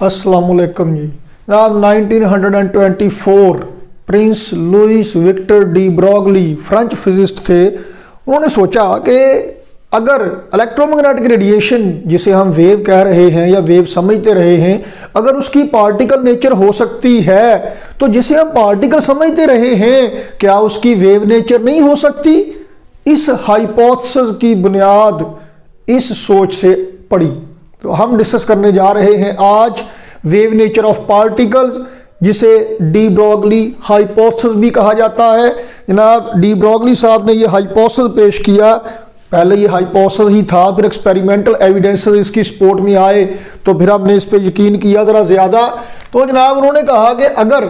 अस्सलामुअलैकुम जी। जनाब 1924 Prince Louis Victor de Broglie French physicist थे। उन्होंने सोचा कि अगर इलेक्ट्रोमैग्नेटिक रेडिएशन जिसे हम वेव कह रहे हैं या वेव समझते रहे हैं, अगर उसकी पार्टिकल नेचर हो सकती है तो जिसे हम पार्टिकल समझते रहे हैं क्या उसकी वेव नेचर नहीं हो सकती। इस हाइपोथेसिस की बुनियाद इस सोच से पड़ी। तो हम डिस्कस करने जा रहे हैं आज वेव नेचर ऑफ पार्टिकल्स, जिसे डी ब्रोगली हाइपोथेसिस भी कहा जाता है। जनाब डी ब्रोगली साहब ने यह हाइपोथेसिस पेश किया। पहले ये हाइपोथेसिस ही था, फिर एक्सपेरिमेंटल एविडेंसेस इसकी सपोर्ट में आए, तो फिर हमने इस पे यकीन किया ज़रा ज़्यादा। तो जनाब उन्होंने कहा कि अगर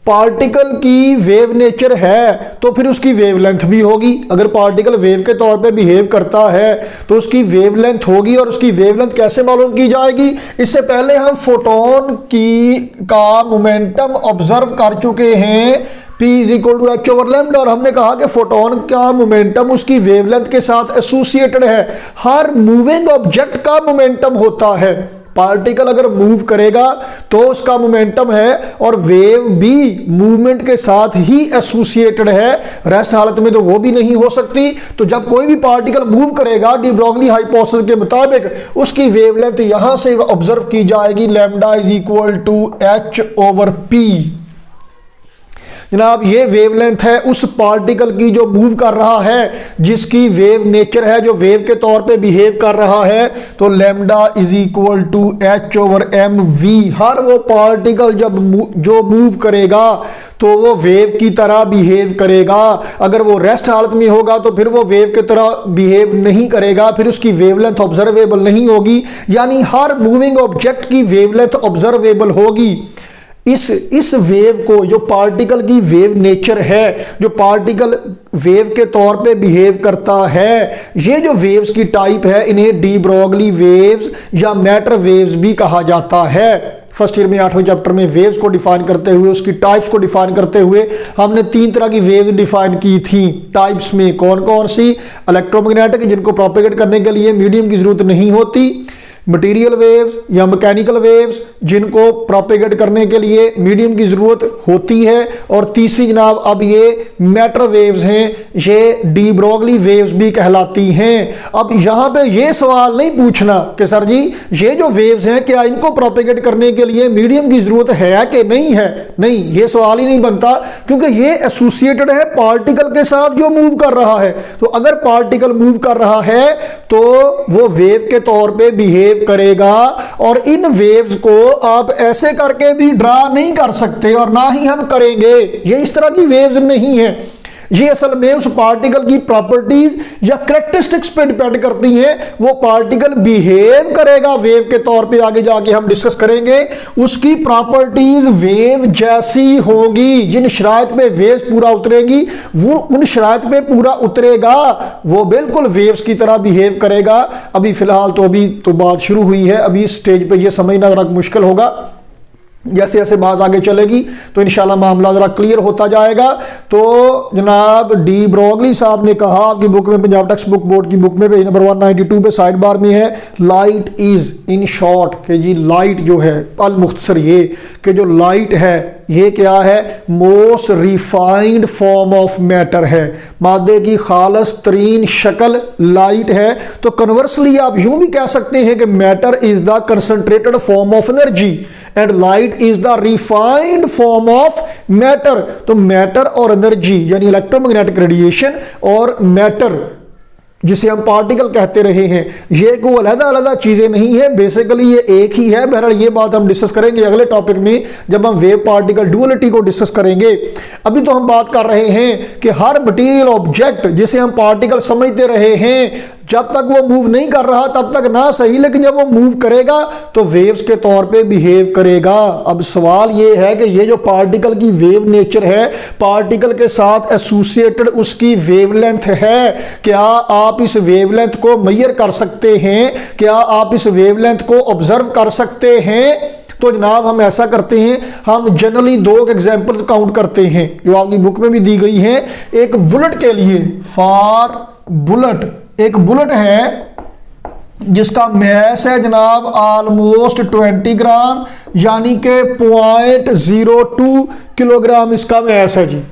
पार्टिकल की वेव नेचर है तो फिर उसकी वेवलेंथ भी होगी। अगर पार्टिकल वेव के तौर पे बिहेव करता है तो उसकी वेवलेंथ होगी, और उसकी वेवलेंथ कैसे मालूम की जाएगी। इससे पहले हम फोटोन का मोमेंटम ऑब्जर्व कर चुके हैं, P = h/λ, और हमने कहा कि फोटोन का मोमेंटम उसकी वेवलेंथ के साथ एसोसिएटेड है। हर मूविंग ऑब्जेक्ट का मोमेंटम होता है। पार्टिकल अगर मूव करेगा तो उसका मोमेंटम है, और वेव भी मूवमेंट के साथ ही एसोसिएटेड है, रेस्ट हालत में तो वो भी नहीं हो सकती। तो जब कोई भी पार्टिकल मूव करेगा डी ब्रोगली हाइपोथेसिस के मुताबिक उसकी वेवलेंथ यहां से ऑब्जर्व की जाएगी, λ = h/p। जनाब ये वेवलेंथ है उस पार्टिकल की जो मूव कर रहा है, जिसकी वेव नेचर है, जो वेव के तौर पे बिहेव कर रहा है। तो λ = h/mv। हर वो पार्टिकल जो मूव करेगा तो वो वेव की तरह बिहेव करेगा। अगर वो रेस्ट हालत में होगा तो फिर वो वेव की तरह बिहेव नहीं करेगा, फिर उसकी वेवलेंथ ऑब्जर्वेबल नहीं होगी। यानी हर मूविंग ऑब्जेक्ट की वेवलेंथ ऑब्जर्वेबल होगी। इस वेव को, जो पार्टिकल की वेव नेचर है, जो पार्टिकल वेव के तौर पे बिहेव करता है, ये जो वेव्स की टाइप है इन्हें डी ब्रोगली वेव्स या मैटर वेव्स भी कहा जाता है। फर्स्ट ईयर में 8वें चैप्टर में वेव्स को डिफाइन करते हुए, उसकी टाइप्स को डिफाइन करते हुए हमने 3 तरह की वेव डिफाइन की थी। टाइप्स में कौन कौन सी? इलेक्ट्रोमैग्नेटिक, जिनको प्रोपेगेट करने के लिए मीडियम की जरूरत नहीं होती, मटेरियल वेव्स या मैकेनिकल वेव्स, जिनको प्रोपेगेट करने के लिए मीडियम की ज़रूरत होती है, और तीसरी जनाब अब ये मैटर वेव्स हैं, ये डी ब्रोगली वेव्स भी कहलाती हैं। अब यहाँ पे ये सवाल नहीं पूछना कि सर जी ये जो वेव्स हैं क्या इनको प्रोपेगेट करने के लिए मीडियम की ज़रूरत है कि नहीं है। नहीं, ये सवाल ही नहीं बनता, क्योंकि ये एसोसिएटेड है पार्टिकल के साथ जो मूव कर रहा है। तो अगर पार्टिकल मूव कर रहा है तो वो वेव के तौर पर बिहेव करेगा, और इन वेव्स को आप ऐसे करके भी ड्रा नहीं कर सकते, और ना ही हम करेंगे। ये इस तरह की वेव्स नहीं है। ये असल में उस पार्टिकल की प्रॉपर्टीज या कैरेक्टरिस्टिक्स पे डिपेंड करती हैं। वो पार्टिकल बिहेव करेगा वेव के तौर पे, आगे जाके हम डिस्कस करेंगे। उसकी प्रॉपर्टीज वेव जैसी होगी। जिन शराइत पे वेव्स पूरा उतरेगी वो उन शराइत पे पूरा उतरेगा, वो बिल्कुल वेव्स की तरह बिहेव करेगा। अभी फिलहाल तो अभी तो बात शुरू हुई है, अभी इस स्टेज पे ये समझना जरा मुश्किल होगा। जैसे जैसे बात आगे चलेगी तो इंशाल्लाह मामला जरा क्लियर होता जाएगा। तो जनाब डी ब्रोगली साहब ने कहा, आपकी बुक में, पंजाब टेक्स्ट बुक बोर्ड की बुक में पेज नंबर 192 पे साइड बार में है, लाइट इज इन शॉर्ट, कि जी लाइट जो है, अल मुख्तसर ये कि जो लाइट है ये क्या है, most refined form of matter है। मादे की खालस तरीन शक्ल लाइट है। तो कन्वर्सली आप यूं भी कह सकते हैं कि matter is the concentrated form of energy and light is the refined form of matter. तो मैटर और एनर्जी यानी इलेक्ट्रोमैग्नेटिक रेडिएशन और मैटर, जिसे हम पार्टिकल कहते रहे हैं, ये कोई अलग-अलग चीजें नहीं है, बेसिकली ये एक ही है। बहरहाल ये बात हम डिस्कस करेंगे अगले टॉपिक में जब हम वेव पार्टिकल डुअलिटी को डिस्कस करेंगे। अभी तो हम बात कर रहे हैं कि हर मटेरियल ऑब्जेक्ट जिसे हम पार्टिकल समझते रहे हैं, जब तक वो मूव नहीं कर रहा तब तक ना सही, लेकिन जब वो मूव करेगा तो वेव्स के तौर पे बिहेव करेगा। अब सवाल ये है कि ये जो पार्टिकल की वेव नेचर है, पार्टिकल के साथ एसोसिएटेड उसकी वेवलेंथ है, क्या आप इस वेवलेंथ को मेजर कर सकते हैं? क्या आप इस वेवलेंथ को ऑब्जर्व कर सकते हैं? तो जनाब हम ऐसा करते हैं, हम जनरली 2 एग्जाम्पल्स काउंट करते हैं जो आपकी बुक में भी दी गई है। एक बुलेट के लिए, फॉर बुलेट, एक बुलेट है जिसका मैस है जनाब ऑलमोस्ट 20 ग्राम, यानी कि 0.02 किलोग्राम इसका मैस है जी।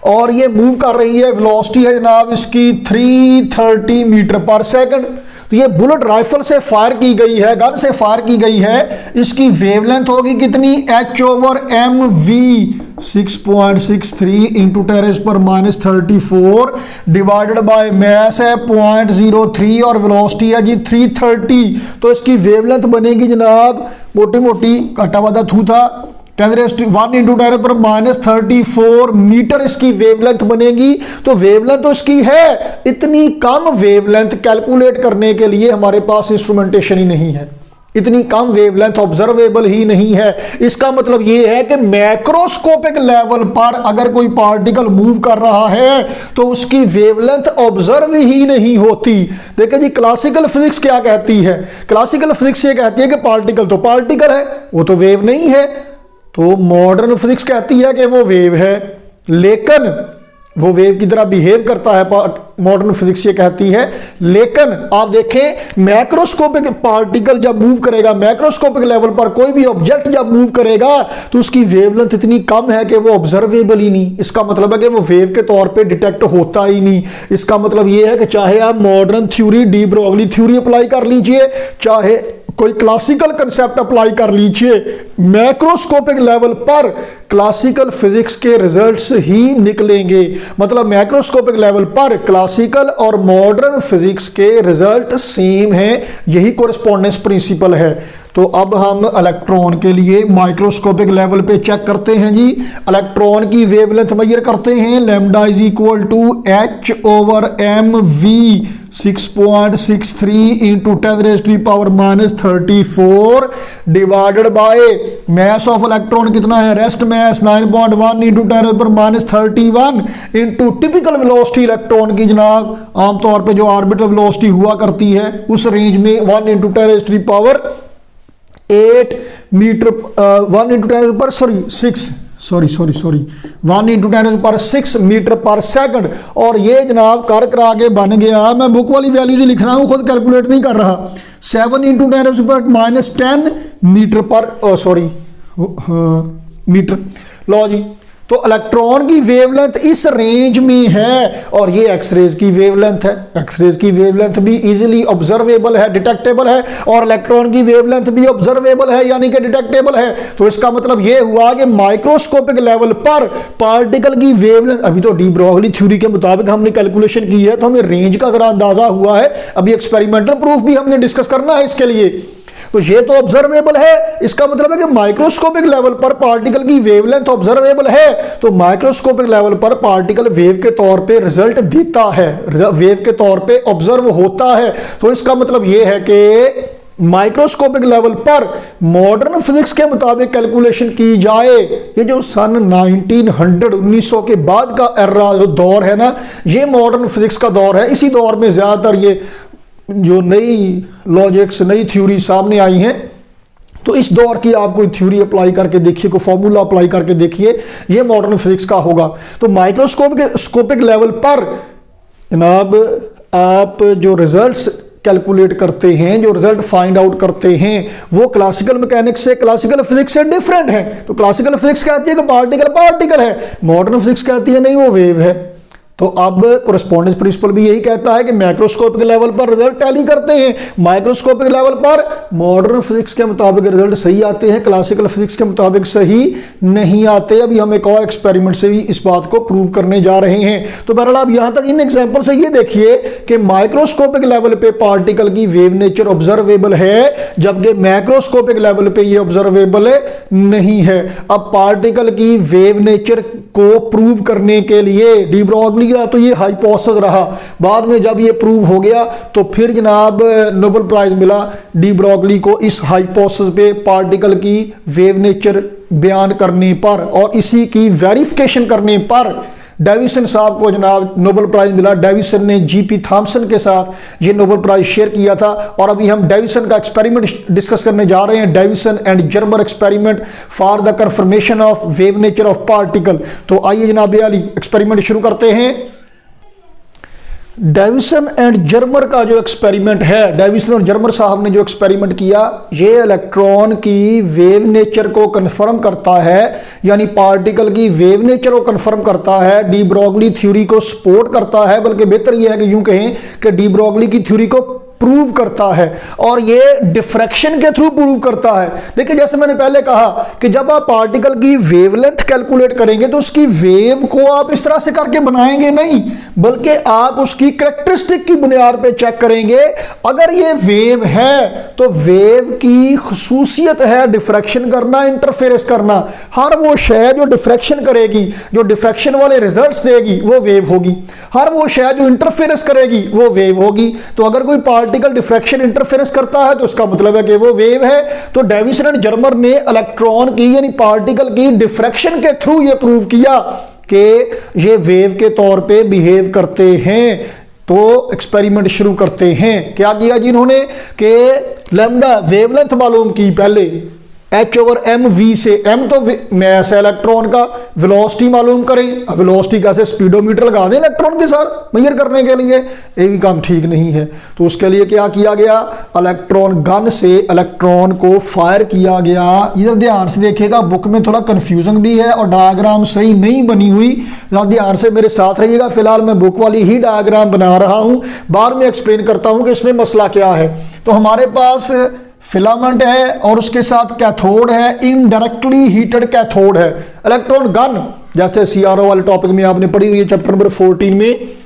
और ये मूव कर रही है, वेलोसिटी है जनाब इसकी 330 मीटर पर सेकंड। तो ये बुलेट राइफल से फायर की गई है, गन से फायर की गई है। इसकी वेवलेंथ होगी कितनी, H/mv 6.63 into 10⁻³ divided by mess है 0.03 और वेलोसिटी है जी 330। तो इसकी वेवलेंथ बनेगी जनाब, मोटी मोटी काटा वादा थू था, 1 इंटू 10⁻34 मीटर इसकी वेवलेंथ बनेगी। तो वेवलेंथ तो इसकी है, इतनी कम वेवलेंथ कैलकुलेट करने के लिए हमारे पास इंस्ट्रूमेंटेशन ही नहीं है, इतनी कम वेवलेंथ ऑब्जर्वेबल ही नहीं है। इसका मतलब यह है कि मैक्रोस्कोपिक लेवल पर अगर कोई पार्टिकल मूव कर रहा है तो उसकी वेवलेंथ ऑब्जर्व ही नहीं होती। देखिए जी, क्लासिकल फिजिक्स क्या कहती है, क्लासिकल फिजिक्स ये कहती है कि पार्टिकल तो पार्टिकल है, वो तो वेव नहीं है। तो मॉडर्न फिजिक्स कहती है कि वो वेव है, लेकिन वो वेव की तरह बिहेव करता है, मॉडर्न फिजिक्स ये कहती है। लेकिन आप देखें, मैक्रोस्कोपिक पार्टिकल जब मूव करेगा, मैक्रोस्कोपिक लेवल पर कोई भी ऑब्जेक्ट जब मूव करेगा तो उसकी वेवलेंथ इतनी कम है कि वो ऑब्जर्वेबल ही नहीं। इसका मतलब है कि वो वेव के तौर पे डिटेक्ट होता ही नहीं। इसका मतलब ये है कि चाहे आप modern theory, D Broglie theory apply कर लीजिए, चाहे कोई क्लासिकल कंसेप्ट अप्लाई कर लीजिए, मैक्रोस्कोपिक लेवल पर क्लासिकल फिजिक्स के रिजल्ट्स ही निकलेंगे। मतलब मैक्रोस्कोपिक लेवल पर क्लासिकल और मॉडर्न फिजिक्स के रिजल्ट सेम हैं, यही कोरेस्पोंडेंस प्रिंसिपल है। तो अब हम इलेक्ट्रॉन के लिए माइक्रोस्कोपिक लेवल पे चेक करते हैं जी। इलेक्ट्रॉन की वेवलेंथ मेजर करते हैं, lambda is equal to H/mv 6.63 into 10⁻³ divided by mass of electron कितना है, rest mass 9.1 into 10⁻31 into typical velocity electron की जनाब आमतौर पे जो ऑर्बिटल वेलोसिटी हुआ करती है उस रेंज में 1 इंटू 10⁸ मीटर 1 इंटू 10⁻6 मीटर पर सेकंड। और ये जनाब कर करा के बन गया, मैं बुक वाली वैल्यूज लिख रहा हूं, खुद कैलकुलेट नहीं कर रहा, 7 इंटू 10⁻10 मीटर पर मीटर। लो जी, तो इलेक्ट्रॉन की वेवलेंथ इस रेंज में है और ये एक्सरेज की वेवलेंथ है। एक्सरेज की वेवलेंथ भी इजीली ऑब्जर्वेबल है, डिटेक्टेबल है, और इलेक्ट्रॉन की वेवलेंथ भी ऑब्जर्वेबल है यानी कि डिटेक्टेबल है। तो इसका मतलब ये हुआ कि माइक्रोस्कोपिक लेवल पर पार्टिकल की वेवलेंथ, अभी तो डी ब्रोगली थ्योरी के मुताबिक हमने कैलकुलेशन की है तो हमें रेंज का जरा अंदाजा हुआ है, अभी एक्सपेरिमेंटल प्रूफ भी हमने डिस्कस करना है इसके लिए। तो ये तो ऑब्जर्वेबल है, इसका मतलब है कि माइक्रोस्कोपिक लेवल पर पार्टिकल की वेवलेंथ ऑब्जर्वेबल है। तो माइक्रोस्कोपिक लेवल पर पार्टिकल वेव के तौर पे रिजल्ट देता है, वेव के तौर पे ऑब्जर्व होता है। तो इसका मतलब ये है कि माइक्रोस्कोपिक लेवल पर मॉडर्न फिजिक्स के मुताबिक कैलकुलेशन की जाए, ये जो सन 1900 के बाद का एरा जो दौर है ना, ये मॉडर्न फिजिक्स का दौर है। इसी दौर में ज्यादातर ये जो नई लॉजिक्स, नई थ्योरी सामने आई हैं, तो इस दौर की आप कोई थ्योरी अप्लाई करके देखिए, कोई फॉर्मूला अप्लाई करके देखिए, ये मॉडर्न फिजिक्स का होगा। तो माइक्रोस्कोपिक लेवल पर जनाब आप जो रिजल्ट्स कैलकुलेट करते हैं, जो रिजल्ट फाइंड आउट करते हैं, वो क्लासिकल मैकेनिक्स से, क्लासिकल फिजिक्स से डिफरेंट है। तो क्लासिकल फिजिक्स कहती है कि पार्टिकल है, मॉडर्न फिजिक्स कहती है नहीं, वो वेव है। तो अब कोरेस्पोंडेंस प्रिंसिपल भी यही कहता है कि मैक्रोस्कोपिक लेवल पर रिजल्ट टैली करते हैं, माइक्रोस्कोपिक लेवल पर मॉडर्न फिजिक्स के मुताबिक रिजल्ट सही आते हैं, क्लासिकल फिजिक्स के मुताबिक सही नहीं आते। अभी हम एक और एक्सपेरिमेंट से भी इस बात को प्रूव करने जा रहे हैं। तो बहरहाल आप यहां तक इन एग्जांपल से ये देखिए कि माइक्रोस्कोपिक लेवल पे पार्टिकल की वेव नेचर ऑब्जर्वेबल है, जबकि मैक्रोस्कोपिक लेवल पे ये ऑब्जर्वेबल नहीं है। अब पार्टिकल की वेव नेचर को प्रूव करने के लिए डी ब्रोगली का तो ये हाइपोथेसिस रहा, बाद में जब ये प्रूव हो गया तो फिर जनाब नोबेल प्राइज मिला डी ब्रोगली को इस हाइपोथेसिस पे पार्टिकल की वेव नेचर बयान करने पर, और इसी की वेरिफिकेशन करने पर डेविसन साहब को जनाब नोबेल प्राइज मिला। डेविसन ने जीपी थॉमसन के साथ ये नोबेल प्राइज शेयर किया था। और अभी हम डेविसन का एक्सपेरिमेंट डिस्कस करने जा रहे हैं, Davisson and Germer experiment for the confirmation of wave nature of particle. तो आइए जनाब अली एक्सपेरिमेंट शुरू करते हैं। डेविसन एंड जर्मर का जो एक्सपेरिमेंट है, डेविसन और जर्मर साहब ने जो एक्सपेरिमेंट किया, ये इलेक्ट्रॉन की वेव नेचर को कंफर्म करता है, यानी पार्टिकल की वेव नेचर को कंफर्म करता है, डी ब्रोगली थ्योरी को सपोर्ट करता है, बल्कि बेहतर यह है कि यूं कहें कि डी ब्रोगली की थ्योरी को प्रूव करता है, और ये डिफ्रैक्शन के थ्रू प्रूव करता है। देखिए जैसे मैंने पहले कहा कि जब आप पार्टिकल की वेवलेंथ कैलकुलेट करेंगे तो उसकी वेव को आप इस तरह से करके बनाएंगे नहीं, बल्कि आप उसकी कैरेक्टरिस्टिक की बुनियाद पे चेक करेंगे। अगर ये वेव है तो वेव की खुसूसियत है डिफ्रैक्शन करना, इंटरफेरेंस करना। हर वो शय जो डिफ्रैक्शन करेगी, जो डिफ्रैक्शन वाले रिजल्ट्स देगी, वो वेव होगी। हर वो शय जो इंटरफेरेंस करेगी वो वेव होगी। तो अगर कोई पार्टिकल डिफ्रैक्शन इंटरफेरेंस करता है तो इसका मतलब है कि वो वेव है। तो डेविसन एंड जर्मर ने इलेक्ट्रॉन की यानी पार्टिकल की डिफ्रैक्शन के थ्रू ये प्रूव किया कि ये वेव के तौर पे बिहेव करते हैं। तो एक्सपेरिमेंट शुरू करते हैं। क्या किया जी इन्होंने कि लैम्डा वेवलेंथ मालूम की पहले H/mv से, m तो मैस है इलेक्ट्रॉन का, वेलोसिटी मालूम करें। अब वेलोसिटी कैसे, स्पीडोमीटर लगा दें इलेक्ट्रॉन के साथ मेजर करने के लिए, ये भी काम ठीक नहीं है। तो उसके लिए क्या किया गया, इलेक्ट्रॉन गन से इलेक्ट्रॉन को फायर किया गया। इधर ध्यान से देखिएगा, बुक में थोड़ा कंफ्यूजन भी है और डायग्राम सही नहीं बनी हुई, ध्यान से मेरे साथ रहिएगा। फिलहाल मैं बुक वाली ही डायग्राम बना रहा हूं, बाद में एक्सप्लेन करता हूं कि इसमें मसला क्या है। तो हमारे पास फिलामेंट है और उसके साथ कैथोड है, इनडायरेक्टली हीटेड कैथोड है। इलेक्ट्रॉन गन जैसे सीआरओ वाले टॉपिक में आपने पढ़ी हुई है चैप्टर नंबर 14 में।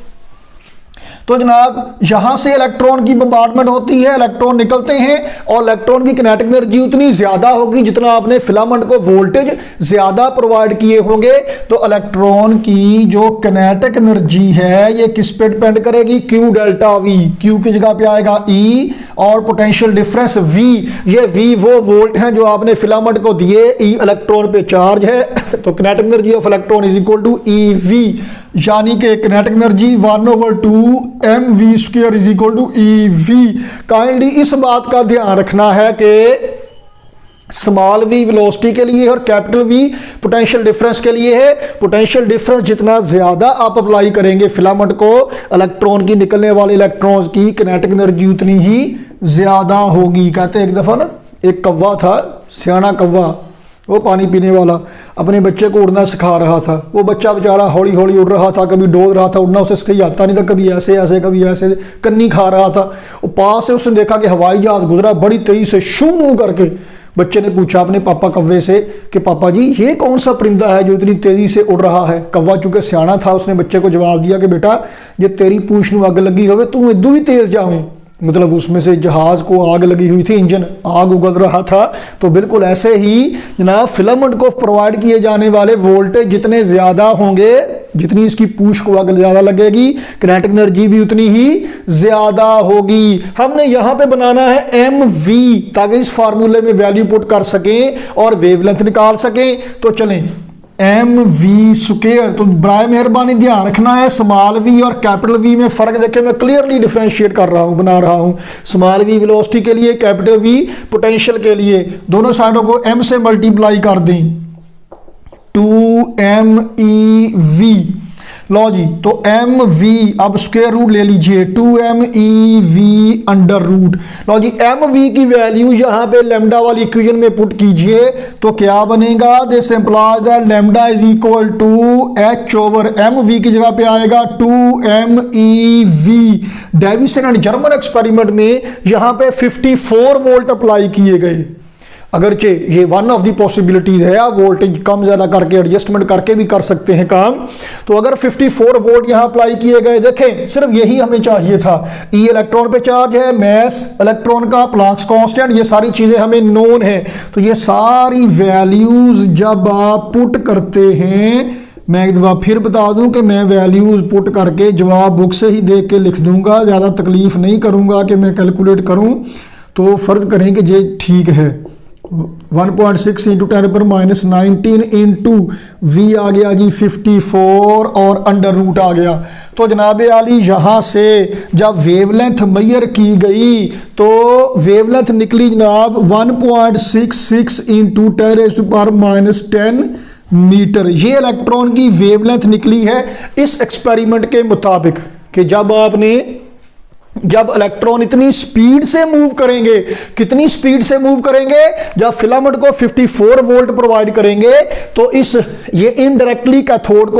तो जनाब यहां से इलेक्ट्रॉन की बम्बार्डमेंट होती है, इलेक्ट्रॉन निकलते हैं और इलेक्ट्रॉन की किनेटिक एनर्जी उतनी ज्यादा होगी जितना आपने फिलामेंट को वोल्टेज ज्यादा प्रोवाइड किए होंगे। तो इलेक्ट्रॉन की जो किनेटिक एनर्जी है ये किस पे डिपेंड करेगी, क्यू डेल्टा वी। क्यू की जगह पे आएगा ई और पोटेंशियल डिफरेंस वी। ये वी वो वोल्ट हैं जो आपने फिलामेंट को दिए, ई इलेक्ट्रॉन पे चार्ज है। तो kinetic energy of electron is equal to E V, यानी कि kinetic energy 1/2 mv² is equal to E V. Kindly इस बात का ध्यान रखना है कि स्मॉल वी वेलोसिटी के लिए और कैपिटल वी पोटेंशियल डिफरेंस के लिए है। पोटेंशियल डिफरेंस जितना ज्यादा आप अप्लाई करेंगे फिलामेंट को, इलेक्ट्रॉन की निकलने वाले इलेक्ट्रॉन्स की किनेटिक एनर्जी उतनी ही ज्यादा होगी। कहते एक दफा ना एक कौवा था, सियाना कौवा, वो पानी पीने वाला, अपने बच्चे को उड़ना सिखा रहा था। वो बच्चा बेचारा हौली हौली उड़ रहा था, कभी डोल रहा था, उड़ना उसे कहीं आता नहीं था, कभी ऐसे ऐसे कभी ऐसे कन्नी खा रहा था। वो पास से उसने देखा कि हवाई जहाज गुजरा, बड़ी तेजी से शू करके। बच्चे ने पूछा अपने पापा कौवे से कि पापा जी ये कौन सा परिंदा है जो इतनी तेजी से उड़ रहा है। कौवा चूंकि सियाना था उसने बच्चे को जवाब दिया कि बेटा ये तेरी पूंछ नूं अग लगी होवे तू इदू भी तेज जावे। मतलब उसमें से जहाज को आग लगी हुई थी, इंजन आग उगल रहा था। तो बिल्कुल ऐसे ही जनाब फिलामेंट को प्रोवाइड किए जाने वाले वोल्टेज जितने ज्यादा होंगे, जितनी इसकी पूंछ को आग ज्यादा लगेगी, किनेटिक एनर्जी भी उतनी ही ज्यादा होगी। हमने यहां पे बनाना है mv ताकि इस फार्मूले में वैल्यू पुट कर सकें और वेवलेंथ निकाल सकें। तो चलें mv²। तो बराए मेहरबानी ध्यान रखना है स्मॉल वी और कैपिटल वी में फर्क देखें, मैं क्लियरली डिफरेंशिएट कर रहा हूं, बना रहा हूं। स्मॉल वी वेलोसिटी के लिए, कैपिटल वी पोटेंशियल के लिए। दोनों साइडों को m से मल्टीप्लाई कर दें, 2mev। लो जी, तो mv अब स्क्वायर रूट ले लीजिए, 2mev √ लो जी mv की वैल्यू यहां पे लैम्डा वाली इक्वेशन में पुट कीजिए तो क्या बनेगा, this implies that lambda is equal to h/mv की जगह पे आएगा 2mev। Deviation and Germer experiment में यहां पे 54 वोल्ट अप्लाई किए गए। अगरचे ये वन ऑफ दी पॉसिबिलिटीज है, आप वोल्टेज कम ज्यादा करके एडजस्टमेंट करके भी कर सकते हैं काम। तो अगर 54 वोल्ट यहां अप्लाई किए गए, देखें सिर्फ यही हमें चाहिए था। ई इलेक्ट्रॉन पे चार्ज है, मैस इलेक्ट्रॉन का, प्लैंक्स कांस्टेंट, ये सारी चीजें हमें नोन है। तो ये सारी वैल्यूज जब आप पुट करते हैं, मैं एक दफा फिर बता दूं कि मैं वैल्यूज पुट करके जवाब बुक से ही देख के लिख दूंगा, ज्यादा तकलीफ नहीं करूंगा कि मैं कैलकुलेट करूं। तो फर्ज करें कि ये ठीक है, 1.6 × 10⁻19 इंटू वी आ गया जी 54 और √ आ गया। तो जनाब आली यहाँ से जब वेवलेंथ मेजर की गई तो वेवलेंथ निकली जनाब 1.66 × 10⁻10 मीटर। ये इलेक्ट्रॉन की वेवलेंथ निकली है इस एक्सपेरिमेंट के मुताबिक। कि जब इलेक्ट्रॉन इतनी स्पीड से मूव करेंगे, कितनी स्पीड से मूव करेंगे, जब फिलामेंट को 54 वोल्ट प्रोवाइड करेंगे तो ये इनडायरेक्टली कैथोड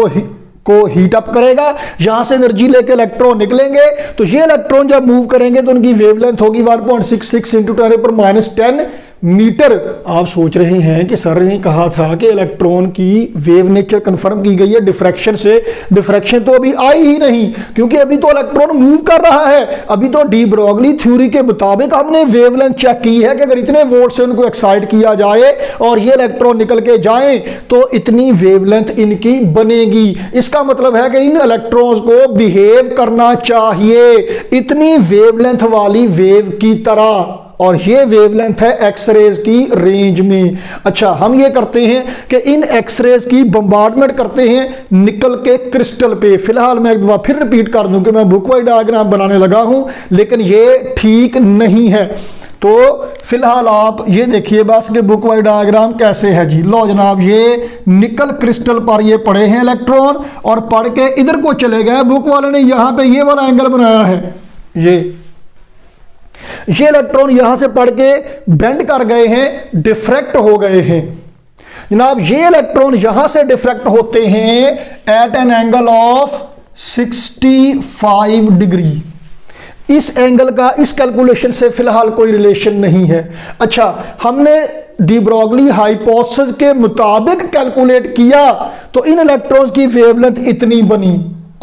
को हीट अप करेगा, यहां से एनर्जी लेके इलेक्ट्रॉन निकलेंगे, तो ये इलेक्ट्रॉन जब मूव करेंगे तो उनकी वेवलेंथ होगी 1.66 × 10⁻⁻10 मीटर। आप सोच रहे हैं कि सर ने कहा था कि इलेक्ट्रॉन की वेव नेचर कंफर्म की गई है डिफ्रैक्शन से। डिफ्रैक्शन तो अभी आई ही नहीं, क्योंकि अभी तो इलेक्ट्रॉन मूव कर रहा है। अभी तो डी ब्रोगली थ्योरी के मुताबिक हमने वेवलेंथ चेक की है कि अगर इतने वोल्ट से उनको एक्साइट किया जाए और ये इलेक्ट्रॉन निकल के जाए तो इतनी वेवलेंथ इनकी बनेगी। इसका मतलब है कि इन इलेक्ट्रॉन्स को बिहेव करना चाहिए इतनी वेवलेंथ वाली वेव की तरह, और ये वेवलेंथ है एक्सरेज की रेंज में। अच्छा, हम ये करते हैं कि इन एक्सरेज की बम्बार्डमेंट करते हैं निकल के क्रिस्टल पे। फिलहाल मैं एक बार फिर रिपीट कर दूं कि मैं बुक वाइज डायग्राम बनाने लगा हूं, लेकिन ये ठीक नहीं है। तो फिलहाल आप ये देखिए बस कि बुक वाइज डायग्राम कैसे है जी। लो जनाब, ये निकल क्रिस्टल पर ये पड़े हैं इलेक्ट्रॉन और पढ़ के इधर को चले गए। बुक वाले ने यहां पे ये वाला एंगल बनाया है, ये इलेक्ट्रॉन यहां से पढ़ के बेंड कर गए हैं, डिफ्रैक्ट हो गए हैं जनाब। ये इलेक्ट्रॉन यहां से डिफ्रैक्ट होते हैं at an angle of 65 degree. इस एंगल का इस कैलकुलेशन से फिलहाल कोई रिलेशन नहीं है। अच्छा, हमने डी ब्रोगली हाइपोथेसिस के मुताबिक कैलकुलेट किया तो इन इलेक्ट्रॉन्स की वेवलेंथ इतनी बनी,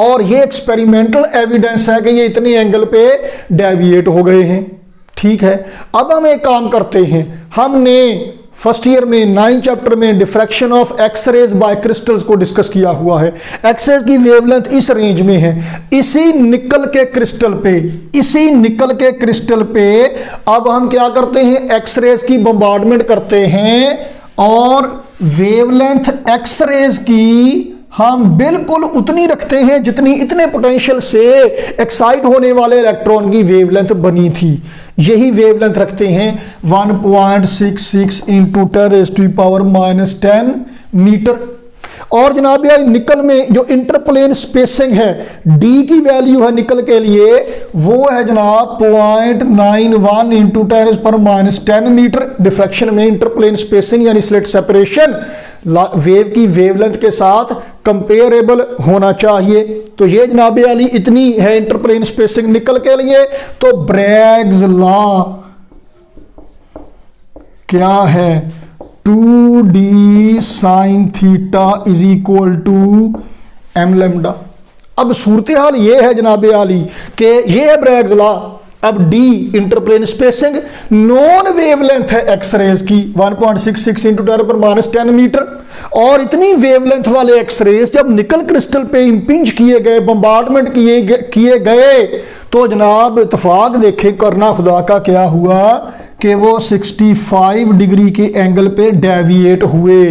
और ये एक्सपेरिमेंटल एविडेंस है कि ये इतने एंगल पे डेविएट हो गए हैं। ठीक है, अब हम एक काम करते हैं। हमने फर्स्ट ईयर में 9 चैप्टर में diffraction of X-rays by crystals को डिस्कस किया हुआ है। एक्सरेज की वेवलेंथ इस रेंज में है। इसी निकल के क्रिस्टल पे अब हम क्या करते हैं, एक्सरेज की बम्बार्डमेंट करते हैं और वेवलेंथ एक्सरेज की हम बिल्कुल उतनी रखते हैं जितनी इतने पोटेंशियल से एक्साइट होने वाले इलेक्ट्रॉन की वेवलेंथ बनी थी। यही वेवलेंथ रखते हैं 1.66 × 10⁻⁻10 मीटर। और जनाब यार, निकल में जो इंटरप्लेन स्पेसिंग है, डी की वैल्यू है निकल के लिए, वो है जनाब 0.91 × 10⁻10 मीटर। डिफ्रैक्शन में इंटरप्लेन स्पेसिंग यानी स्लिट सेपरेशन वेव की वेवलेंथ के साथ कंपेरेबल होना चाहिए। तो ये जनाब वाली इतनी है इंटरप्लेन स्पेसिंग निकल के लिए। तो ब्रैग्स लॉ क्या है, 2d sin theta = m lambda. अब सूरत हाल ये है जनाब आली कि ये है ब्रैग्स लॉ। अब डी इंटरप्लेन स्पेसिंग, नॉन वेवलेंथ है एक्सरेज की 1.66 × 10⁻10 मीटर, और इतनी वेवलेंथ वाले एक्सरेज जब निकल क्रिस्टल पे इंपिंज किए गए, बम्बार्डमेंट किए गए तो जनाब इत्तेफाक देखें करना खुदा का क्या हुआ कि वो 65 डिग्री के एंगल पे डेविएट हुए।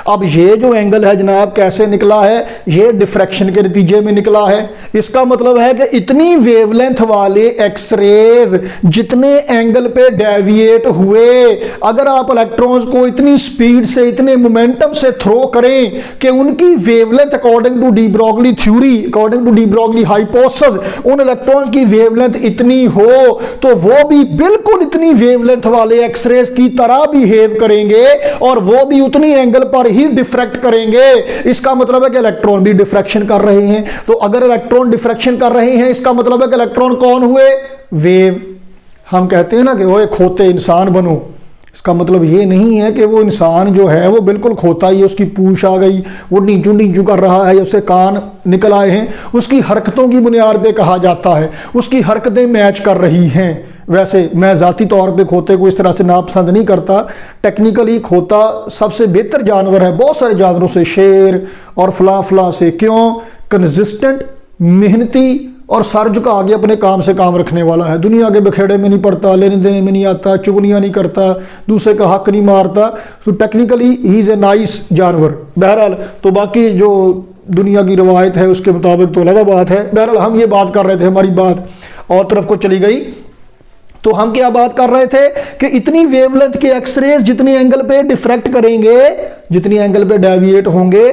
अब ये जो एंगल है जनाब कैसे निकला है, ये डिफ्रैक्शन के नतीजे में निकला है। इसका मतलब है कि इतनी वेवलेंथ वाले एक्सरेज जितने एंगल पे डेविएट हुए, अगर आप इलेक्ट्रॉन्स को इतनी स्पीड से, इतने मोमेंटम से थ्रो करें कि उनकी wavelength according to de Broglie theory, according to de Broglie hypothesis, उन इलेक्ट्रॉन्स की वेवलेंथ इतनी हो तो वो भी बिल्कुल इतनी वेवलेंथ वाले एक्सरेज की तरह बिहेव करेंगे और वो भी उतनी एंगल पर ही डिफ्रैक्ट करेंगे। इसका मतलब है कि इलेक्ट्रॉन भी डिफ्रैक्शन कर रहे हैं। तो अगर इलेक्ट्रॉन डिफ्रैक्शन कर रहे हैं, इसका मतलब है कि इलेक्ट्रॉन कौन हुए, वेव। हम कहते हैं ना कि वो खोते इंसान बनो, इसका मतलब ये नहीं है कि वो इंसान जो है वो बिल्कुल खोता ही है, उसकी पूंछ आ गई, वो नीचू नीचू कर रहा है, उससे कान निकल आए हैं। उसकी हरकतों की बुनियाद पे कहा जाता है, उसकी हरकतें मैच कर रही हैं। वैसे मैं ज़ाती तौर पे खोते को इस तरह से नापसंद नहीं करता। टेक्निकली खोता सबसे बेहतर जानवर है बहुत सारे जानवरों से, शेर और फला से। क्यों? कंसिस्टेंट, मेहनती और सर झुका के अपने काम से काम रखने वाला है। दुनिया के बखेड़े में नहीं पड़ता, लेने देने में नहीं आता, चुगलियाँ नहीं करता, दूसरे का हक नहीं मारता। तो technically he is a nice जानवर। बहरहाल तो बाकी जो दुनिया की रवायत है उसके मुताबिक तो अलग बात है। बहरहाल हम ये बात कर रहे थे, हमारी बात और तरफ को चली गई। तो हम क्या बात कर रहे थे कि इतनी वेवलेंथ के एक्सरेज जितने एंगल पे डिफ्रैक्ट करेंगे, जितनी एंगल पे डेविएट होंगे,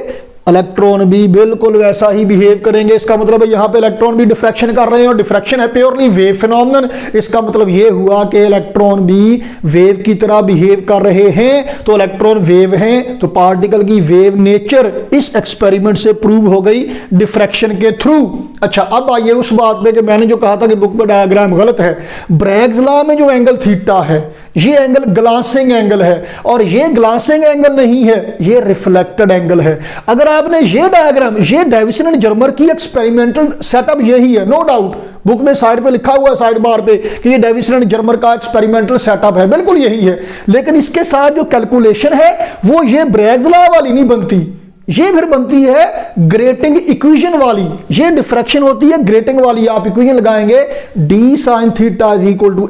इलेक्ट्रॉन भी बिल्कुल वैसा ही बिहेव करेंगे। इसका मतलब है यहाँ पे इलेक्ट्रॉन भी डिफ्रैक्शन कर रहे हैं और डिफ्रैक्शन है प्योरली वेव फिनोमेनन। इसका मतलब ये हुआ कि इलेक्ट्रॉन भी वेव की तरह बिहेव कर रहे हैं, तो इलेक्ट्रॉन वेव हैं, तो पार्टिकल की वेव नेचर इस एक्सपेरिमेंट से प्रूव हो गई डिफ्रैक्शन के थ्रू। अच्छा, अब आइए उस बात पे कि मैंने जो कहा था कि बुक में डायग्राम गलत है। ब्रैग्स लॉ में जो एंगल थीटा है ये एंगल ग्लासिंग एंगल है, और ये ग्लासिंग एंगल नहीं है, ये रिफ्लेक्टेड एंगल है। अगर आपने ये डायग्राम, ये डेविसन एंड जर्मर की एक्सपेरिमेंटल सेटअप यही है, नो डाउट। बुक में साइड पे लिखा हुआ है, साइड बार पे, कि ये डेविसन एंड जर्मर का एक्सपेरिमेंटल सेटअप है, बिल्कुल यही है। लेकिन इसके साथ जो कैलकुलेशन है वो ये ब्रैग्स लॉ वाली नहीं बनती, ये फिर बनती है ग्रेटिंग इक्वेशन वाली। ये डिफ्रैक्शन होती है ग्रेटिंग वाली। आप इक्वेशन लगाएंगे d sin theta is equal to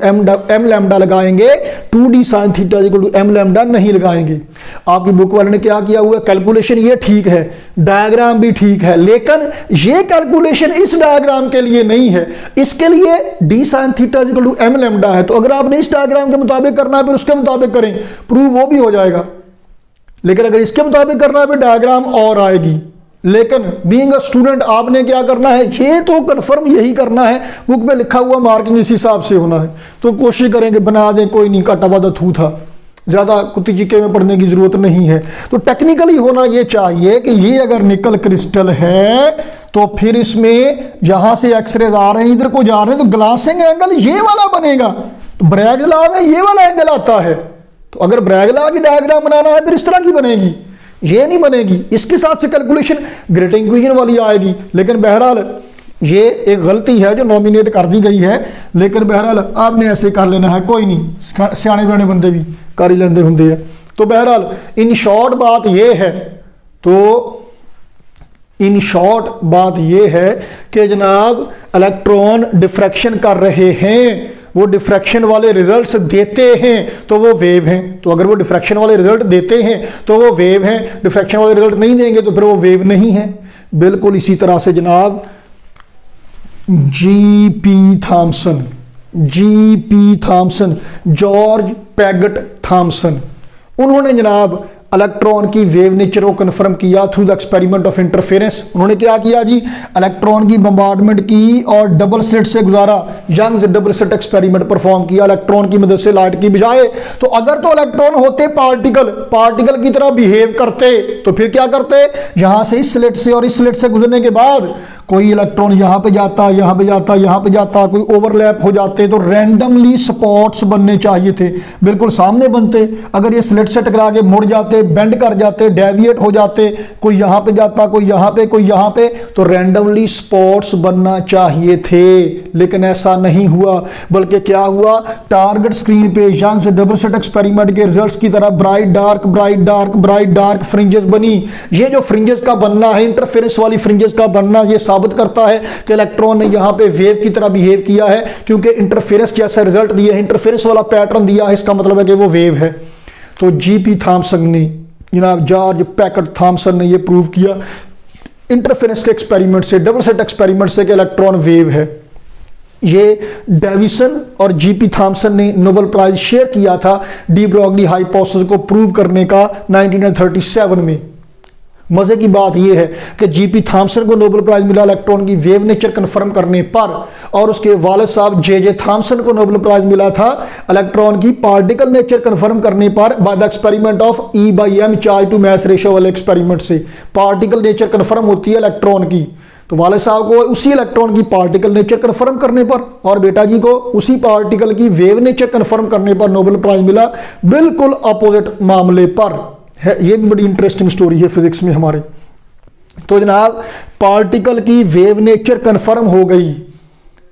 m lambda लगाएंगे, 2d sin theta is equal to m lambda नहीं लगाएंगे। आपकी बुक वाले ने क्या किया हुआ, कैलकुलेशन ये ठीक है, डायग्राम भी ठीक है, लेकिन ये कैलकुलेशन इस डायग्राम के लिए नहीं है। इसके लिए d sin theta is equal to m lambda है, तो अगर आपने इस डायग्राम के मुताबिक करना है फिर उसके मुताबिक करें, प्रूव वो भी हो जाएगा। लेकिन अगर इसके मुताबिक करना है फिर डायग्राम और आएगी। लेकिन बीइंग अ स्टूडेंट आपने क्या करना है, ये तो कंफर्म यही करना है, बुक में लिखा हुआ मार्किंग इस हिसाब से होना है। तो कोशिश करेंगे बना दें, कोई नहीं, काटा वादा थू था, ज्यादा कुत्ती चिक्के में पढ़ने की जरूरत नहीं है। तो टेक्निकली होना ये चाहिए कि ये अगर निकल क्रिस्टल है तो फिर इसमें यहां से एक्सरेज आ रहे हैं, इधर को जा रहे हैं, तो ग्लासिंग एंगल ये वाला बनेगा। तो ब्रैग्स लॉ में ये वाला एंगल आता है, तो अगर ब्रैग्स लॉ की डायग्राम बनाना है फिर इस तरह की बनेगी, ये नहीं बनेगी। इसके साथ से कैलकुलेशन ग्रेटिंग इक्वेशन वाली आएगी। लेकिन बहरहाल ये एक गलती है जो नॉमिनेट कर दी गई है, लेकिन बहरहाल आपने ऐसे कर लेना है, कोई नहीं, सियाने बियाने बंदे भी कर ही लेंदे होंदे हैं। तो बहरहाल इन शॉर्ट बात ये है, तो इन शॉर्ट बात ये है कि जनाब इलेक्ट्रॉन डिफ्रैक्शन कर रहे हैं, वो डिफ्रैक्शन वाले रिजल्ट्स देते हैं तो वो वेव हैं। तो अगर वो डिफ्रैक्शन वाले रिजल्ट देते हैं तो वो वेव हैं, डिफ्रैक्शन वाले रिजल्ट नहीं देंगे तो फिर वो वेव नहीं है। बिल्कुल इसी तरह से जनाब G P Thomson, George Paget Thomson, उन्होंने जनाब इलेक्ट्रॉन की वेव नेचर को कंफर्म किया through the experiment of interference. उन्होंने क्या किया जी, इलेक्ट्रॉन की बम्बार्डमेंट की और डबल स्लिट से गुजारा, Young's double slit experiment perform किया इलेक्ट्रॉन की मदद से लाइट की बजाय। तो अगर तो इलेक्ट्रॉन होते पार्टिकल की तरह बिहेव करते तो फिर क्या करते, यहां से इस स्लिट से और इस स्लिट से गुजरने के बाद कोई इलेक्ट्रॉन यहां पे जाता, यहां पे जाता, यहां पे जाता, कोई ओवरलैप हो जाते, तो रैंडमली स्पॉट्स बनने चाहिए थे, बिल्कुल सामने बनते। अगर ये स्लिट से टकरा के मुड़ जाते, बेंड कर जाते, डेविएट हो जाते, कोई यहां पे जाता, कोई यहां पे, कोई यहां पे, तो रैंडमली स्पॉट्स बनना चाहिए थे। लेकिन ऐसा नहीं हुआ, बल्कि क्या हुआ, टारगेट स्क्रीन पे यंग्स डबल स्लिट एक्सपेरिमेंट के रिजल्ट्स की तरह bright dark bright dark bright dark fringes बनी। ये जो फ्रिंजेस का बनना है, इंटरफेरेंस वाली फ्रिंजेस का बनना, ये साबित करता है कि इलेक्ट्रॉन ने यहां पे वेव की तरह बिहेव किया है, क्योंकि इंटरफेरेंस जैसा रिजल्ट दिया है, इंटरफेरेंस वाला पैटर्न दिया है, इसका मतलब है कि वो वेव है। तो जीपी थॉमसन ने, जनाब जॉर्ज पैकट थॉमसन ने ये प्रूव किया इंटरफेरेंस के एक्सपेरिमेंट से, डबल स्लिट एक्सपेरिमेंट से, कि इलेक्ट्रॉन वेव है। ये डेविसन और जीपी थॉमसन ने नोबेल प्राइज शेयर किया था डी ब्रॉगली हाइपोथेसिस को प्रूव करने का 1937 में। मजे की बात यह है कि जीपी थॉमसन को नोबेल प्राइज मिला इलेक्ट्रॉन की वेव नेचर कंफर्म करने पर, और उसके वालिद साहब जे थॉमसन को नोबेल प्राइज मिला था इलेक्ट्रॉन की पार्टिकल नेचर कंफर्म करने पर by the experiment of E/m charge to mass ratio वाले एक्सपेरिमेंट से। पार्टिकल नेचर कंफर्म होती है इलेक्ट्रॉन की, तो वाले साहब को उसी इलेक्ट्रॉन की पार्टिकल नेचर कंफर्म करने पर, और बेटा जी को उसी पार्टिकल की वेव नेचर कंफर्म करने पर नोबेल प्राइज मिला, बिल्कुल अपोजिट मामले पर है। ये भी बड़ी इंटरेस्टिंग स्टोरी है फिजिक्स में हमारे। तो जनाब पार्टिकल की वेव नेचर कंफर्म हो गई,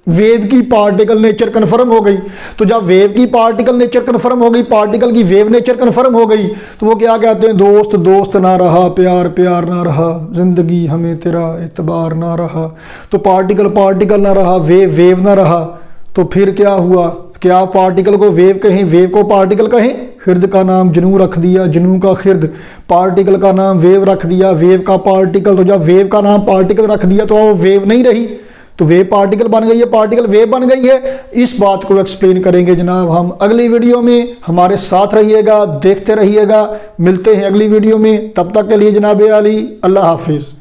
वेव की पार्टिकल नेचर कंफर्म हो गई। तो जब वेव की पार्टिकल नेचर कंफर्म हो गई, पार्टिकल की वेव नेचर कंफर्म हो गई, तो वो क्या कहते हैं, दोस्त दोस्त ना रहा, प्यार प्यार ना रहा, जिंदगी हमें तेरा एतबार ना रहा। तो पार्टिकल ना रहा, वेव वेव ना रहा, तो फिर क्या हुआ, क्या पार्टिकल को वेव कहें, वेव को पार्टिकल कहें, खिर्द का नाम जनू रख दिया, जनू का खिर्द, पार्टिकल का नाम वेव रख दिया, वेव का पार्टिकल। तो जब वेव का नाम पार्टिकल रख दिया तो वो वेव नहीं रही, तो वेव पार्टिकल बन गई है, पार्टिकल वेव बन गई है। इस बात को एक्सप्लेन करेंगे जनाब हम अगली वीडियो में। हमारे साथ रहिएगा, देखते रहिएगा। मिलते हैं अगली वीडियो में, तब तक के लिए जनाब आली, अल्लाह हाफिज़।